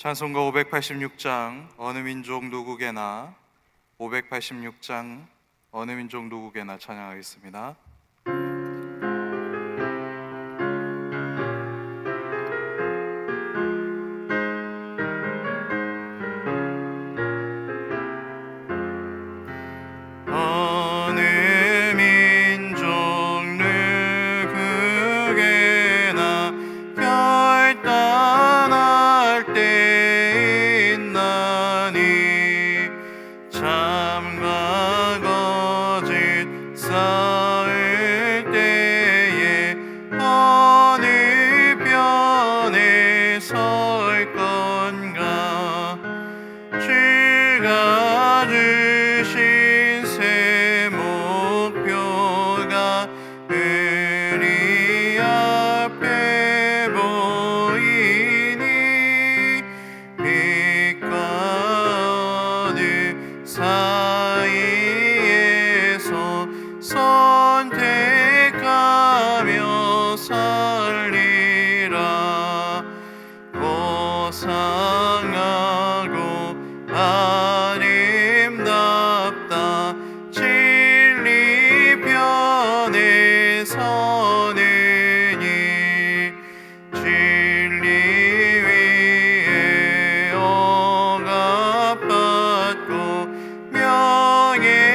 찬송가 586장 어느 민족 누구게나 586장 어느 민족 누구게나 찬양하겠습니다. 선택하며 살리라. 고상하고 아름답다. 진리 편에 서느니 진리 위에 억압받고 명예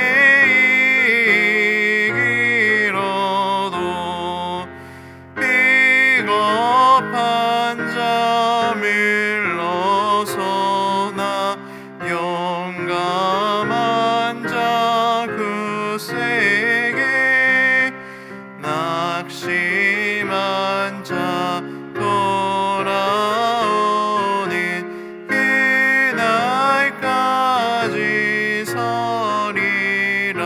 낙심한 자 돌아오는 그날까지 서리라.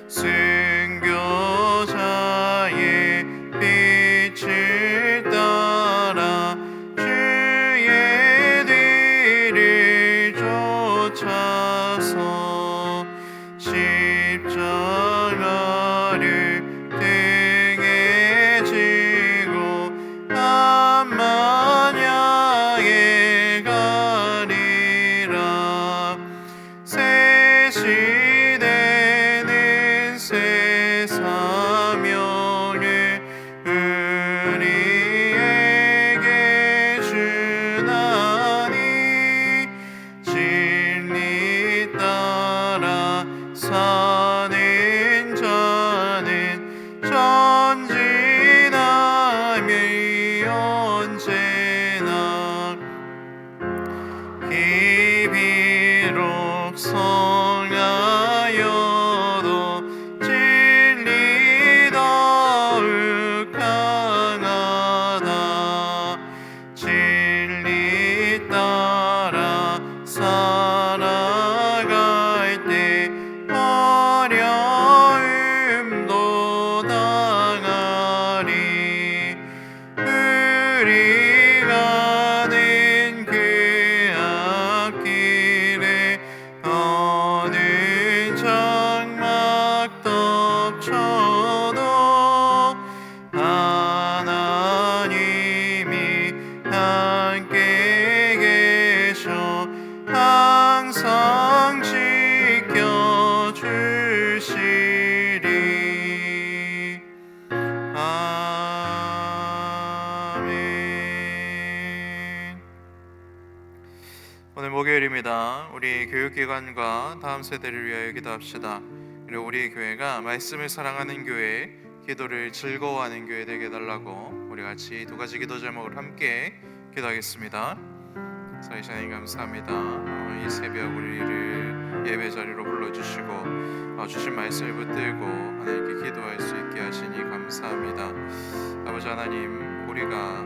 순교자의 빛을 따라 주의 뒤를 쫓아서 십자가를 등에 지고 암만향에 가리라. 새 시대는 새 사명을 우리에게 주나니 진리 따라 사는 자는 전진함이 언제나. 이 비록 성하여도 진리 더욱 강하다. 진리 따라 살아갈 때 어려움도 당하리. 우리 가는 그 앞길에 어느 장막 덮쳐도 하나님이 함께 계셔 항상 지켜주시리. 아멘. 오늘 목요일입니다. 우리 교육기관과 다음 세대를 위하여 기도합시다. 그리고 우리 교회가 말씀을 사랑하는 교회, 기도를 즐거워하는 교회 되게 해달라고 우리 같이 두 가지 기도 제목을 함께 기도하겠습니다. 사이샤님 감사합니다. 이 새벽 우리를 예배 자리로 불러주시고 주신 말씀을 붙들고 하나님께 기도할 수 있게 하시니 감사합니다. 아버지 하나님, 우리가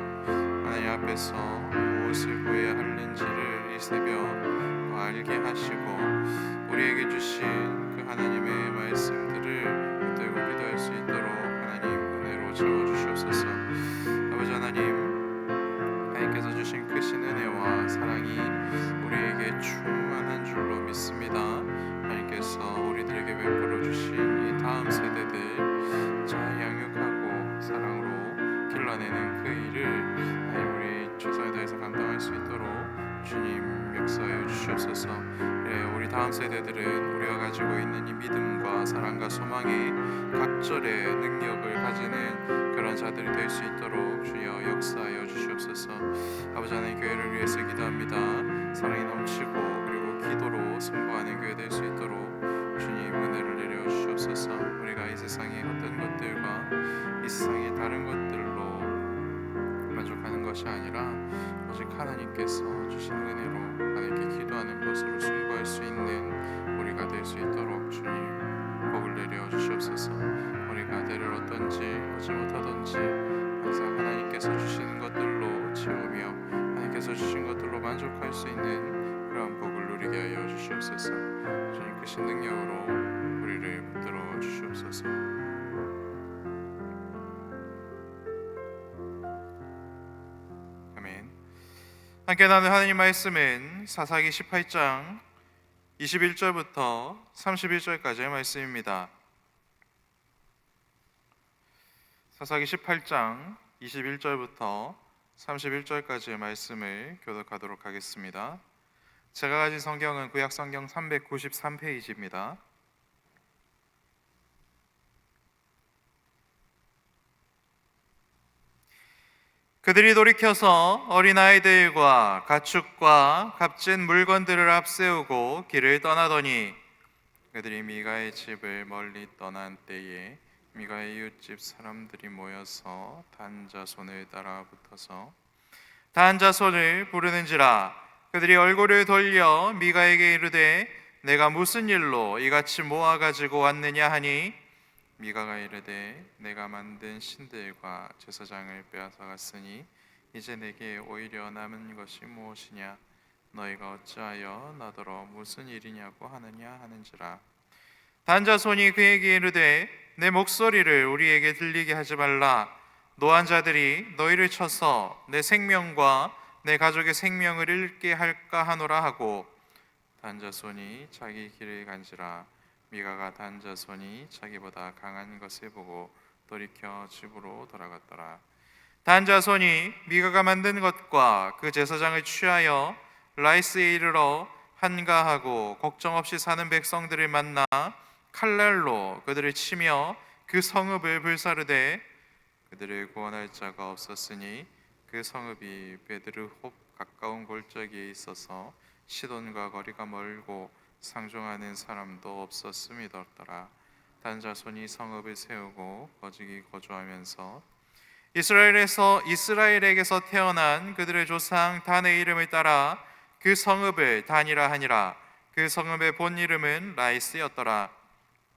하나님 앞에서 무엇을 구해야 하는지를 이 새벽 알게 하시고 우리에게 주신 그 하나님의 말씀들을 붙들고 기도할 수 있도록 하나님 은혜로 채워주시옵소서. 아버지 하나님께서 주신 크신 은혜와 사랑이 우리에게 충만한 줄로 믿습니다. 하나님께서 우리들에게 베풀어 주신 이 다음 세대들 잘 양육하고 사랑으로 길러내는 그 일을 우리 최선을 다해서 감당할 수 있도록 주시옵소서. 우리 다음 세대들은 우리가 가지고 있는 이 믿음과 사랑과 소망의 각절의 능력을 가지는 그런 자들이 될 수 있도록 주여 역사하여 주시옵소서. 아버지 하나님, 교회를 위해서 기도합니다. 사랑이 넘치고 그리고 기도로 승부하는 교회 될 수 있도록 주님 은혜를 내려 주시옵소서. 우리가 이 세상의 어떤 것들과 이 세상의 다른 것들로 만족하는 것이 아니라 오직 하나님께서 주신 은혜로 하나님께 기도하는 것으로 승부할 수 있는 우리가 될 수 있도록 주님 복을 내려 주시옵소서. 우리가 때를 얻든지 얻지 못하든지 항상 하나님께서 주시는 것들로 채우며 하나님께서 주신 것들로 만족할 수 있는 그런 복을 누리게 하여 주시옵소서. 주님 크신 능력으로 우리를 붙들어 주시옵소서. 아멘. 함께 나눈 하나님 말씀은 사사기 18장 21절부터 31절까지의 말씀입니다. 사사기 18장 21절부터 31절까지의 말씀을 교독하도록 하겠습니다. 제가 가진 성경은 구약 성경 393페이지입니다. 그들이 돌이켜서 어린아이들과 가축과 값진 물건들을 앞세우고 길을 떠나더니 그들이 미가의 집을 멀리 떠난 때에 미가의 이웃집 사람들이 모여서 단 자손을 따라 붙어서 단 자손을 부르는지라. 그들이 얼굴을 돌려 미가에게 이르되 내가 무슨 일로 이같이 모아 가지고 왔느냐 하니 미가가 이르되 내가 만든 신들과 제사장을 빼앗아갔으니 이제 내게 오히려 남은 것이 무엇이냐. 너희가 어찌하여 나더러 무슨 일이냐고 하느냐 하는지라. 단자손이 그에게 이르되 내 목소리를 우리에게 들리게 하지 말라. 노한 자들이 너희를 쳐서 내 생명과 내 가족의 생명을 잃게 할까 하노라 하고 단자손이 자기 길을 간지라. 미가가 단자손이 자기보다 강한 것을 보고 돌이켜 집으로 돌아갔더라. 단자손이 미가가 만든 것과 그 제사장을 취하여 라이스에 이르러 한가하고 걱정 없이 사는 백성들을 만나 칼날로 그들을 치며 그 성읍을 불사르되 그들을 구원할 자가 없었으니 그 성읍이 베드르홉 가까운 골짜기에 있어서 시돈과 거리가 멀고 상종하는 사람도 없었음이더라. 단자손이 성읍을 세우고 거기 거주하면서 이스라엘에게서 태어난 그들의 조상 단의 이름을 따라 그 성읍을 단이라 하니라. 그 성읍의 본 이름은 라이스였더라.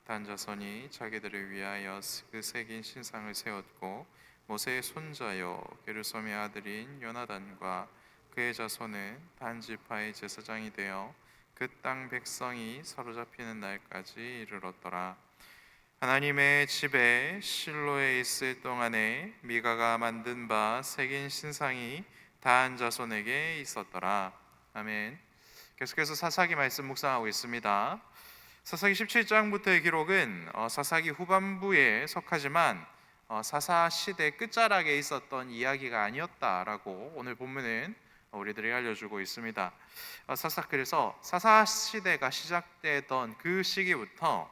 단자손이 자기들을 위하여 그 새긴 신상을 세웠고 모세의 손자요 게르솜의 아들인 요나단과 그의 자손은 단 지파의 제사장이 되어 그 땅 백성이 사로잡히는 날까지 이르렀더라. 하나님의 집에 실로에 있을 동안에 미가가 만든 바 새긴 신상이 단 자손에게 있었더라. 아멘. 계속해서 사사기 말씀 묵상하고 있습니다. 사사기 17장부터의 기록은 사사기 후반부에 속하지만 사사 시대 끝자락에 있었던 이야기가 아니었다라고 오늘 본문은 우리들이 알려주고 있습니다. 그래서 사사 시대가 시작되던 그 시기부터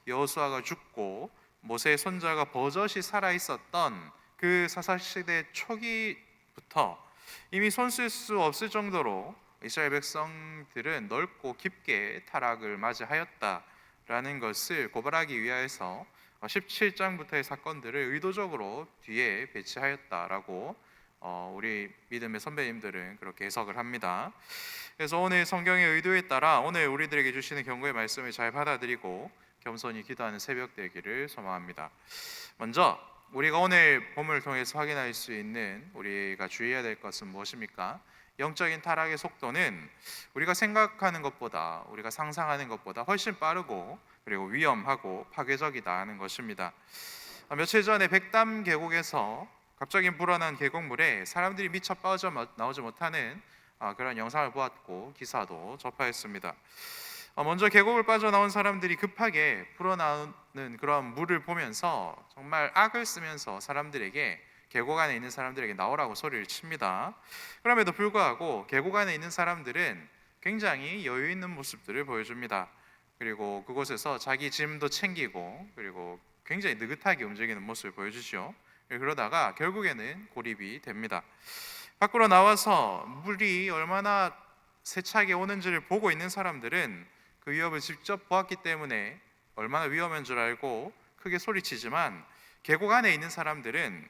여호수아가 죽고 모세의 손자가 버젓이 살아 있었던 그 사사 시대 초기부터 이미 손쓸 수 없을 정도로 이스라엘 백성들은 넓고 깊게 타락을 맞이하였다라는 것을 고발하기 위해서 17장부터의 사건들을 의도적으로 뒤에 배치하였다라고 우리 믿음의 선배님들은 그렇게 해석을 합니다. 그래서 오늘 성경의 의도에 따라 오늘 우리들에게 주시는 경고의 말씀을 잘 받아들이고 겸손히 기도하는 새벽 되기를 소망합니다. 먼저 우리가 오늘 본문을 통해서 확인할 수 있는 우리가 주의해야 될 것은 무엇입니까? 영적인 타락의 속도는 우리가 생각하는 것보다 우리가 상상하는 것보다 훨씬 빠르고 그리고 위험하고 파괴적이다 하는 것입니다. 며칠 전에 백담 계곡에서 갑자기 불어난 계곡물에 사람들이 미처 빠져나오지 못하는 그런 영상을 보았고 기사도 접하였습니다. 먼저 계곡을 빠져나온 사람들이 급하게 불어나오는 그런 물을 보면서 정말 악을 쓰면서 사람들에게 계곡 안에 있는 사람들에게 나오라고 소리를 칩니다. 그럼에도 불구하고 계곡 안에 있는 사람들은 굉장히 여유 있는 모습들을 보여줍니다. 그리고 그곳에서 자기 짐도 챙기고 그리고 굉장히 느긋하게 움직이는 모습을 보여주죠. 그러다가 결국에는 고립이 됩니다. 밖으로 나와서 물이 얼마나 세차게 오는지를 보고 있는 사람들은 그 위협을 직접 보았기 때문에 얼마나 위험한 줄 알고 크게 소리치지만, 계곡 안에 있는 사람들은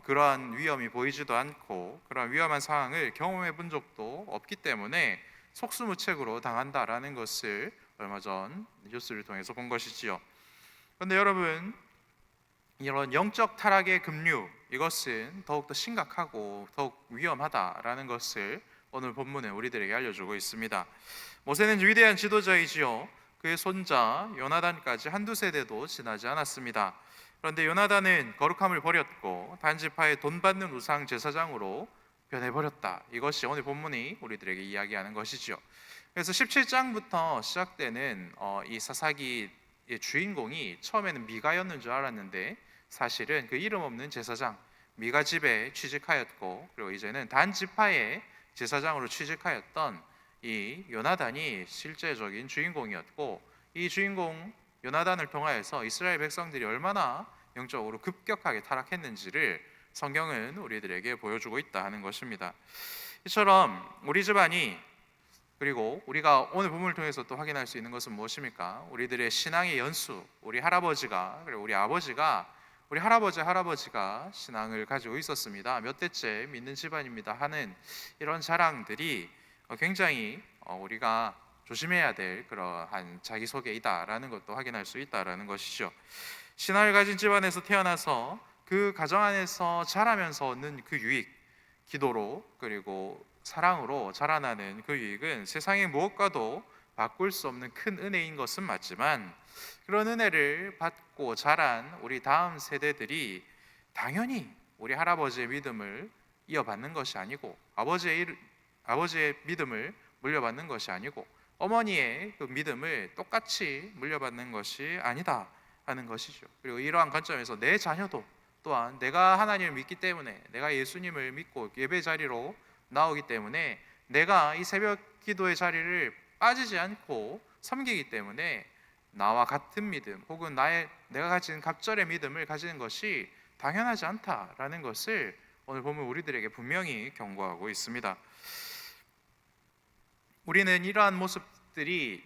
그러한 위험이 보이지도 않고 그러한 위험한 상황을 경험해 본 적도 없기 때문에 속수무책으로 당한다라는 것을 얼마 전 뉴스를 통해서 본 것이지요. 그런데 여러분, 이런 영적 타락의 급류, 이것은 더욱더 심각하고 더욱 위험하다라는 것을 오늘 본문에 우리들에게 알려주고 있습니다. 모세는 위대한 지도자이지요. 그의 손자 요나단까지 한두 세대도 지나지 않았습니다. 그런데 요나단은 거룩함을 버렸고 단지파의 돈 받는 우상 제사장으로 변해버렸다. 이것이 오늘 본문이 우리들에게 이야기하는 것이죠. 그래서 17장부터 시작되는 이 사사기의 주인공이 처음에는 미가였는 줄 알았는데 사실은 그 이름 없는 제사장 미가 집에 취직하였고, 그리고 이제는 단지파의 제사장으로 취직하였던 이 요나단이 실제적인 주인공이었고, 이 주인공 요나단을 통하여서 이스라엘 백성들이 얼마나 영적으로 급격하게 타락했는지를 성경은 우리들에게 보여주고 있다 하는 것입니다. 이처럼 우리 집안이, 그리고 우리가 오늘 본문을 통해서 또 확인할 수 있는 것은 무엇입니까? 우리들의 신앙의 연수, 우리 할아버지가, 그리고 우리 아버지가, 우리 할아버지가 신앙을 가지고 있었습니다. 몇 대째 믿는 집안입니다 하는 이런 자랑들이 굉장히 우리가 조심해야 될 그러한 자기소개이다라는 것도 확인할 수 있다라는 것이죠. 신앙을 가진 집안에서 태어나서 그 가정 안에서 자라면서 얻는 그 유익, 기도로 그리고 사랑으로 자라나는 그 유익은 세상의 무엇과도 바꿀 수 없는 큰 은혜인 것은 맞지만, 그런 은혜를 받고 자란 우리 다음 세대들이 당연히 우리 할아버지의 믿음을 이어받는 것이 아니고, 아버지의 믿음을 물려받는 것이 아니고, 어머니의 그 믿음을 똑같이 물려받는 것이 아니다 하는 것이죠. 그리고 이러한 관점에서 내 자녀도 또한 내가 하나님을 믿기 때문에, 내가 예수님을 믿고 예배 자리로 나오기 때문에, 내가 이 새벽 기도의 자리를 빠지지 않고 섬기기 때문에 나와 같은 믿음 혹은 내가 가진 갑절의 믿음을 가지는 것이 당연하지 않다라는 것을 오늘 보면 우리들에게 분명히 경고하고 있습니다. 우리는 이러한 모습들이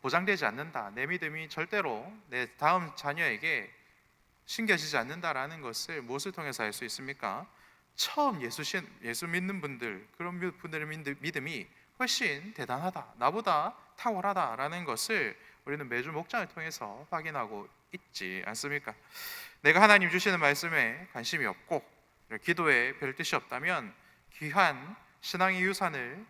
보장되지 않는다, 내 믿음이 절대로 내 다음 자녀에게 심겨지지 않는다라는 것을 무엇을 통해서 알 수 있습니까? 처음 예수 믿는 분들, 그런 분들의 믿음이 훨씬 대단하다, 나보다 탁월하다라는 것을 우리는 매주 목장을 통해서 확인하고 있지 않습니까? 내가 하나님 주시는 말씀에 관심이 없고 기도에 별 뜻이 없다면 귀한 신앙의 유산을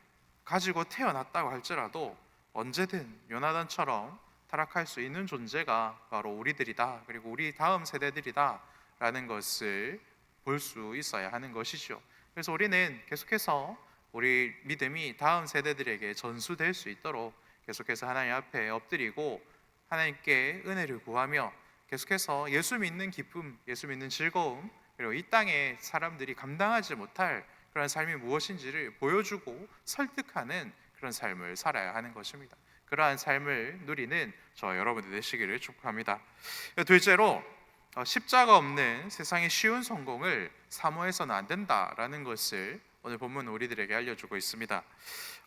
가지고 태어났다고 할지라도 언제든 요나단처럼 타락할 수 있는 존재가 바로 우리들이다, 그리고 우리 다음 세대들이다 라는 것을 볼 수 있어야 하는 것이죠. 그래서 우리는 계속해서 우리 믿음이 다음 세대들에게 전수될 수 있도록 계속해서 하나님 앞에 엎드리고 하나님께 은혜를 구하며 계속해서 예수 믿는 기쁨, 예수 믿는 즐거움, 그리고 이 땅에 사람들이 감당하지 못할 그런 삶이 무엇인지를 보여주고 설득하는 그런 삶을 살아야 하는 것입니다. 그러한 삶을 누리는 저 여러분들 되시기를 축복합니다. 둘째로, 십자가 없는 세상의 쉬운 성공을 사모해서는 안 된다라는 것을 오늘 본문 우리들에게 알려주고 있습니다.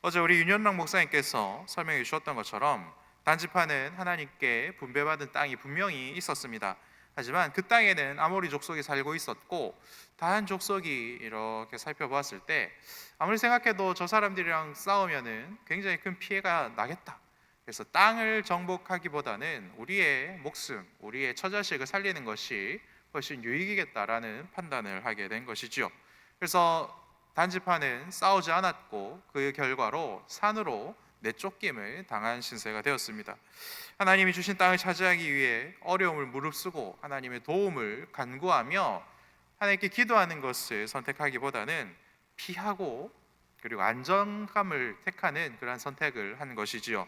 어제 우리 윤현랑 목사님께서 설명해 주셨던 것처럼 단지파는 하나님께 분배받은 땅이 분명히 있었습니다. 하지만 그 땅에는 아모리 족속이 살고 있었고, 다한 족속이 이렇게 살펴보았을 때 아무리 생각해도 저 사람들이랑 싸우면은 굉장히 큰 피해가 나겠다. 그래서 땅을 정복하기보다는 우리의 목숨, 우리의 처자식을 살리는 것이 훨씬 유익이겠다라는 판단을 하게 된 것이죠. 그래서 단지파는 싸우지 않았고 그 결과로 산으로 내쫓김을 당한 신세가 되었습니다. 하나님이 주신 땅을 차지하기 위해 어려움을 무릅쓰고 하나님의 도움을 간구하며 하나님께 기도하는 것을 선택하기보다는 피하고 그리고 안정감을 택하는 그러한 선택을 한 것이지요.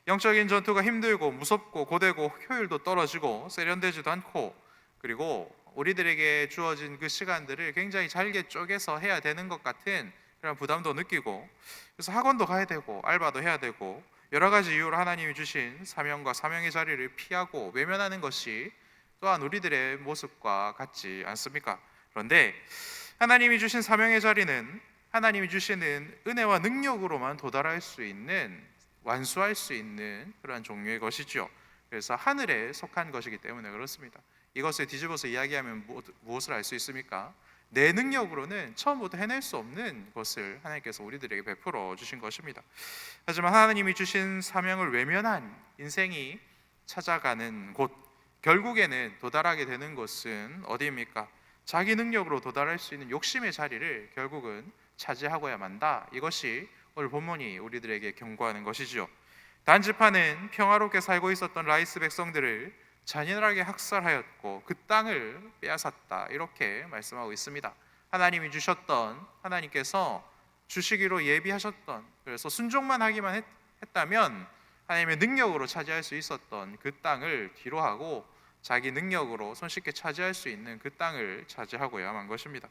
영적인 전투가 힘들고 무섭고 고되고 효율도 떨어지고 세련되지도 않고, 그리고 우리들에게 주어진 그 시간들을 굉장히 잘게 쪼개서 해야 되는 것 같은 그런 부담도 느끼고, 그래서 학원도 가야 되고 알바도 해야 되고 여러 가지 이유로 하나님이 주신 사명과 사명의 자리를 피하고 외면하는 것이 또한 우리들의 모습과 같지 않습니까? 그런데 하나님이 주신 사명의 자리는 하나님이 주시는 은혜와 능력으로만 도달할 수 있는, 완수할 수 있는 그러한 종류의 것이죠. 그래서 하늘에 속한 것이기 때문에 그렇습니다. 이것을 뒤집어서 이야기하면 무엇을 알 수 있습니까? 내 능력으로는 처음부터 해낼 수 없는 것을 하나님께서 우리들에게 베풀어 주신 것입니다. 하지만 하나님이 주신 사명을 외면한 인생이 찾아가는 곳, 결국에는 도달하게 되는 곳은 어디입니까? 자기 능력으로 도달할 수 있는 욕심의 자리를 결국은 차지하고야 만다. 이것이 오늘 본문이 우리들에게 경고하는 것이죠. 단지파는 평화롭게 살고 있었던 라이스 백성들을 잔인하게 학살하였고 그 땅을 빼앗았다. 이렇게 말씀하고 있습니다. 하나님이 주셨던, 하나님께서 주시기로 예비하셨던, 그래서 순종만 하기만 했다면 하나님의 능력으로 차지할 수 있었던 그 땅을 뒤로하고 자기 능력으로 손쉽게 차지할 수 있는 그 땅을 차지하고야 만 것입니다.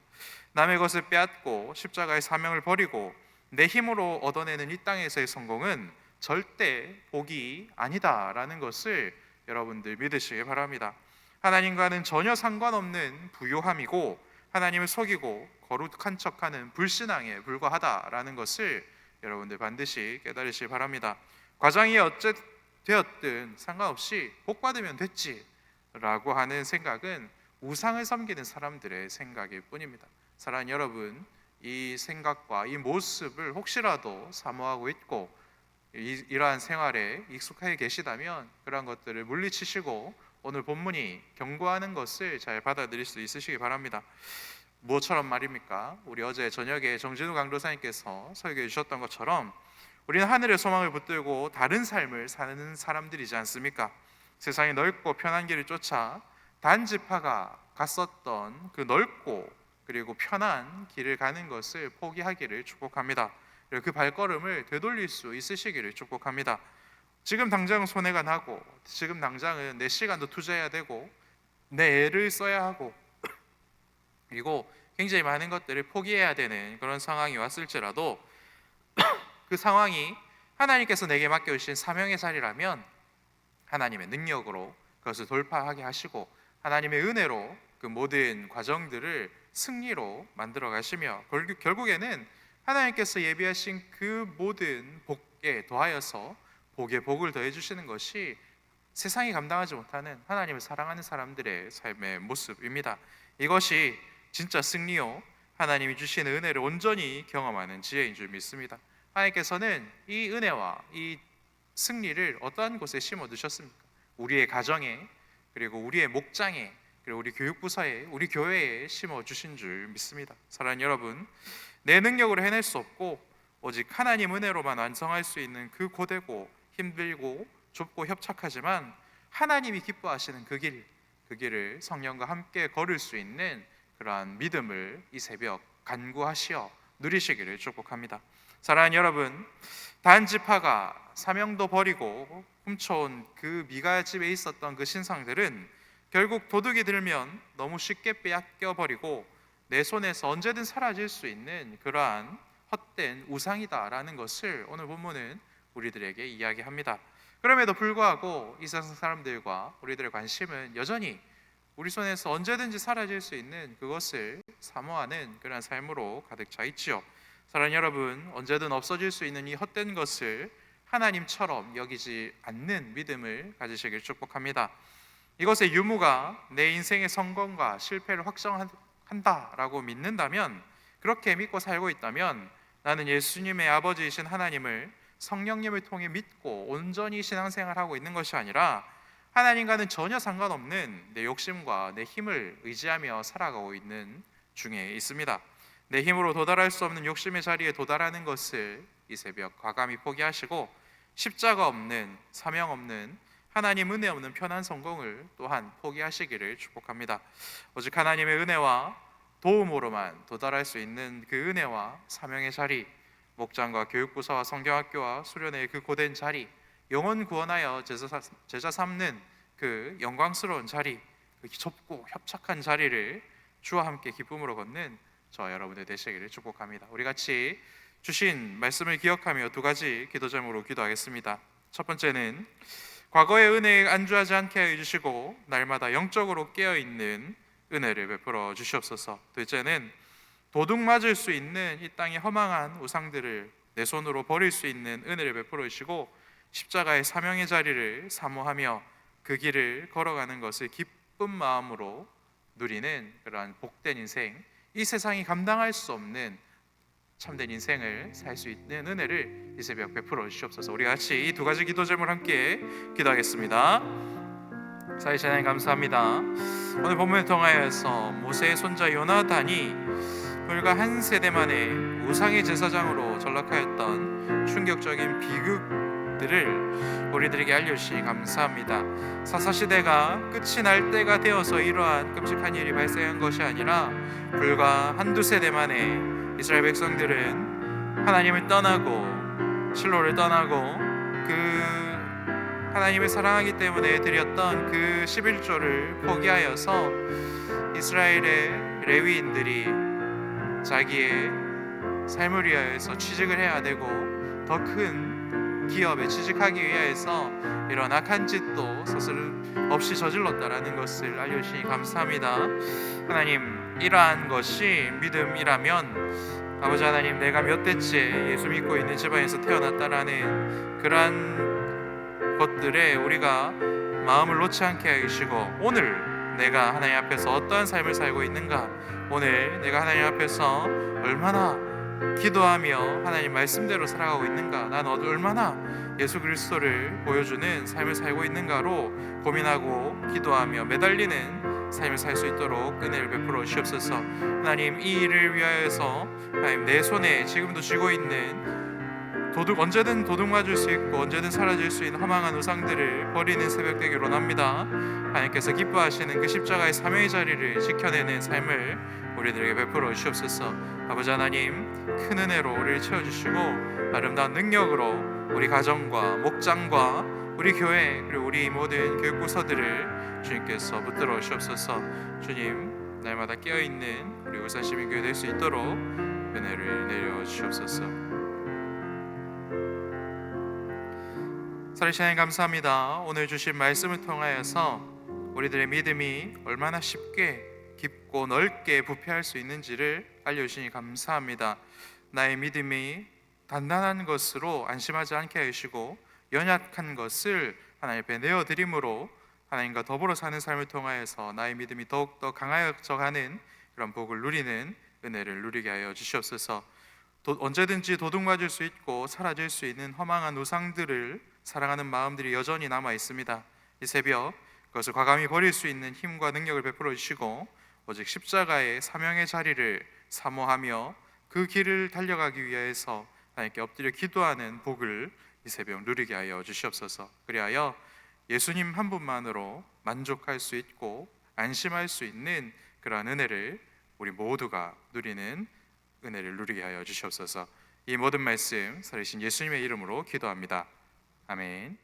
남의 것을 빼앗고 십자가의 사명을 버리고 내 힘으로 얻어내는 이 땅에서의 성공은 절대 복이 아니다라는 것을 여러분들 믿으시기 바랍니다. 하나님과는 전혀 상관없는 부요함이고 하나님을 속이고 거룩한 척하는 불신앙에 불과하다라는 것을 여러분들 반드시 깨달으시기 바랍니다. 과정이 어째 되었든 상관없이 복 받으면 됐지 라고 하는 생각은 우상을 섬기는 사람들의 생각일 뿐입니다. 사랑하는 여러분, 이 생각과 이 모습을 혹시라도 사모하고 있고 이러한 생활에 익숙해 계시다면 그러한 것들을 물리치시고 오늘 본문이 경고하는 것을 잘 받아들일 수 있으시기 바랍니다. 무엇처럼 말입니까? 우리 어제 저녁에 정진우 강도사님께서 설교해 주셨던 것처럼 우리는 하늘의 소망을 붙들고 다른 삶을 사는 사람들이지 않습니까? 세상이 넓고 편한 길을 쫓아 단지파가 갔었던 그 넓고 그리고 편한 길을 가는 것을 포기하기를 축복합니다. 그 발걸음을 되돌릴 수 있으시기를 축복합니다. 지금 당장 손해가 나고 지금 당장은 내 시간도 투자해야 되고 내 애를 써야 하고 그리고 굉장히 많은 것들을 포기해야 되는 그런 상황이 왔을지라도 그 상황이 하나님께서 내게 맡겨주신 사명의 자리라면 하나님의 능력으로 그것을 돌파하게 하시고 하나님의 은혜로 그 모든 과정들을 승리로 만들어 가시며 결국에는 하나님께서 예비하신 그 모든 복에 더하여서 복에 복을 더해 주시는 것이 세상이 감당하지 못하는 하나님을 사랑하는 사람들의 삶의 모습입니다. 이것이 진짜 승리요 하나님이 주시는 은혜를 온전히 경험하는 지혜인 줄 믿습니다. 하나님께서는 이 은혜와 이 승리를 어떠한 곳에 심어 두셨습니까? 우리의 가정에, 그리고 우리의 목장에, 그리고 우리 교육부서에, 우리 교회에 심어 주신 줄 믿습니다. 사랑하는 여러분, 내 능력으로 해낼 수 없고 오직 하나님 은혜로만 완성할 수 있는 그 고되고 힘들고 좁고 협착하지만 하나님이 기뻐하시는 그 길을 성령과 함께 걸을 수 있는 그러한 믿음을 이 새벽 간구하시어 누리시기를 축복합니다. 사랑하는 여러분, 단지파가 사명도 버리고 훔쳐온 그 미가집에 있었던 그 신상들은 결국 도둑이 들면 너무 쉽게 빼앗겨버리고 내 손에서 언제든 사라질 수 있는 그러한 헛된 우상이다라는 것을 오늘 본문은 우리들에게 이야기합니다. 그럼에도 불구하고 이 세상 사람들과 우리들의 관심은 여전히 우리 손에서 언제든지 사라질 수 있는 그것을 사모하는 그런 삶으로 가득 차 있지요. 사랑하는 여러분, 언제든 없어질 수 있는 이 헛된 것을 하나님처럼 여기지 않는 믿음을 가지시길 축복합니다. 이것의 유무가 내 인생의 성공과 실패를 확정한다라고 믿는다면, 그렇게 믿고 살고 있다면 나는 예수님의 아버지이신 하나님을 성령님을 통해 믿고 온전히 신앙생활하고 있는 것이 아니라 하나님과는 전혀 상관없는 내 욕심과 내 힘을 의지하며 살아가고 있는 중에 있습니다. 내 힘으로 도달할 수 없는 욕심의 자리에 도달하는 것을 이 새벽 과감히 포기하시고 십자가 없는, 사명 없는, 하나님 은혜 없는 편한 성공을 또한 포기하시기를 축복합니다. 오직 하나님의 은혜와 도움으로만 도달할 수 있는 그 은혜와 사명의 자리, 목장과 교육부서와 성경학교와 수련회의 그 고된 자리, 영혼 구원하여 제자 삼는 그 영광스러운 자리, 그 좁고 협착한 자리를 주와 함께 기쁨으로 걷는 저 여러분들 되시기를 축복합니다. 우리 같이 주신 말씀을 기억하며 두 가지 기도 제목으로 기도하겠습니다. 첫 번째는 과거의 은혜에 안주하지 않게 해주시고 날마다 영적으로 깨어있는 은혜를 베풀어 주시옵소서. 둘째는 도둑 맞을 수 있는 이 땅의 허망한 우상들을 내 손으로 버릴 수 있는 은혜를 베풀어 주시고 십자가의 사명의 자리를 사모하며 그 길을 걸어가는 것을 기쁜 마음으로 누리는 그러한 복된 인생, 이 세상이 감당할 수 없는 참된 인생을 살 수 있는 은혜를 이 새벽 베풀어 주시옵소서. 우리 같이 이 두 가지 기도 제목을 함께 기도하겠습니다. 사이신 하나님 감사합니다. 오늘 본문을 통하여서 모세의 손자 요나단이 불과 한 세대 만에 우상의 제사장으로 전락하였던 충격적인 비극들을 우리들에게 알려주시니 감사합니다. 사사시대가 끝이 날 때가 되어서 이러한 끔찍한 일이 발생한 것이 아니라 불과 한두 세대 만에 이스라엘 백성들은 하나님을 떠나고 실로를 떠나고 그 하나님을 사랑하기 때문에 드렸던 그 11조를 포기하여서 이스라엘의 레위인들이 자기의 삶을 위하여서 취직을 해야 되고 더 큰 기업에 취직하기 위하여서 이런 악한 짓도 스스로 없이 저질렀다라는 것을 알려주시니 감사합니다. 하나님, 이러한 것이 믿음이라면 아버지 하나님, 내가 몇 대째 예수 믿고 있는 집안에서 태어났다라는 그러한 것들에 우리가 마음을 놓지 않게 해주시고 오늘 내가 하나님 앞에서 어떠한 삶을 살고 있는가, 오늘 내가 하나님 앞에서 얼마나 기도하며 하나님 말씀대로 살아가고 있는가, 난 얼마나 예수 그리스도를 보여주는 삶을 살고 있는가로 고민하고 기도하며 매달리는 삶을 살 수 있도록 은혜를 베풀어 주시옵소서. 하나님, 이 일을 위하여서 하나님 내 손에 지금도 쥐고 있는 언제든 도둑 맞을 수 있고 언제든 사라질 수 있는 허망한 우상들을 버리는 새벽 되기를 원합니다. 하나님께서 기뻐하시는 그 십자가의 사명의 자리를 지켜내는 삶을 우리들에게 베풀어 주시옵소서. 아버지 하나님, 큰 은혜로 우리를 채워주시고 아름다운 능력으로 우리 가정과 목장과 우리 교회 그리고 우리 모든 교육부서들을 주님께서 붙들어 주시옵소서. 주님, 날마다 깨어있는 우리 울산시민교회 될 수 있도록 은혜를 내려주시옵소서. 살아계신 하나님 감사합니다. 오늘 주신 말씀을 통하여서 우리들의 믿음이 얼마나 쉽게 깊고 넓게 부패할 수 있는지를 알려주시니 감사합니다. 나의 믿음이 단단한 것으로 안심하지 않게 하시고 연약한 것을 하나님 앞에 내어드림으로 하나님과 더불어 사는 삶을 통하여서 나의 믿음이 더욱더 강하여져가는 그런 복을 누리는 은혜를 누리게 하여 주시옵소서. 언제든지 도둑 맞을 수 있고 사라질 수 있는 허망한 우상들을 사랑하는 마음들이 여전히 남아 있습니다. 이 새벽 그것을 과감히 버릴 수 있는 힘과 능력을 베풀어 주시고 오직 십자가의 사명의 자리를 사모하며 그 길을 달려가기 위해서 하나님께 엎드려 기도하는 복을 이 새벽 누리게 하여 주시옵소서. 그리하여 예수님 한 분만으로 만족할 수 있고 안심할 수 있는 그러한 은혜를 우리 모두가 누리는 은혜를 누리게 하여 주시옵소서. 이 모든 말씀 살아계신 예수님의 이름으로 기도합니다. 아멘.